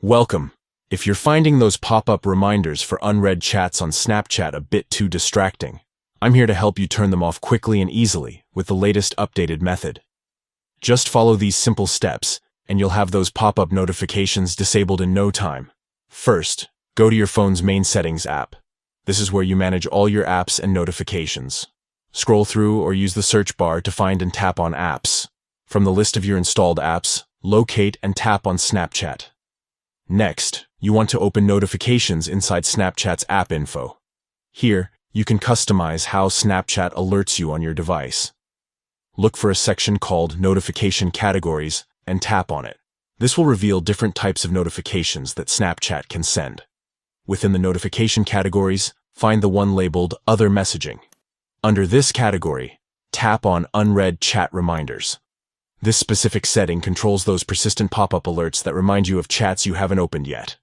Welcome. If you're finding those pop-up reminders for unread chats on Snapchat a bit too distracting, I'm here to help you turn them off quickly and easily with the latest updated method. Just follow these simple steps, and you'll have those pop-up notifications disabled in no time. First, go to your phone's main settings app. This is where you manage all your apps and notifications. Scroll through or use the search bar to find and tap on apps. From the list of your installed apps, locate and tap on Snapchat. Next, you want to open notifications inside Snapchat's app info. Here, you can customize how Snapchat alerts you on your device. Look for a section called Notification Categories and tap on it. This will reveal different types of notifications that Snapchat can send. Within the notification categories, find the one labeled Other Messaging. Under this category, tap on Unread Chat Reminders. This specific setting controls those persistent pop-up alerts that remind you of chats you haven't opened yet.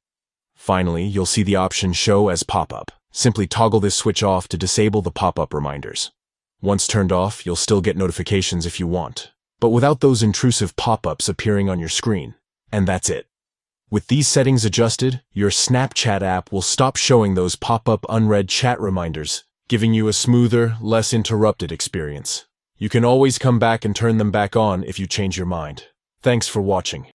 Finally, you'll see the option Show as Pop-up. Simply toggle this switch off to disable the pop-up reminders. Once turned off, you'll still get notifications if you want, but without those intrusive pop-ups appearing on your screen. And that's it. With these settings adjusted, your Snapchat app will stop showing those pop-up unread chat reminders, giving you a smoother, less interrupted experience. You can always come back and turn them back on if you change your mind. Thanks for watching.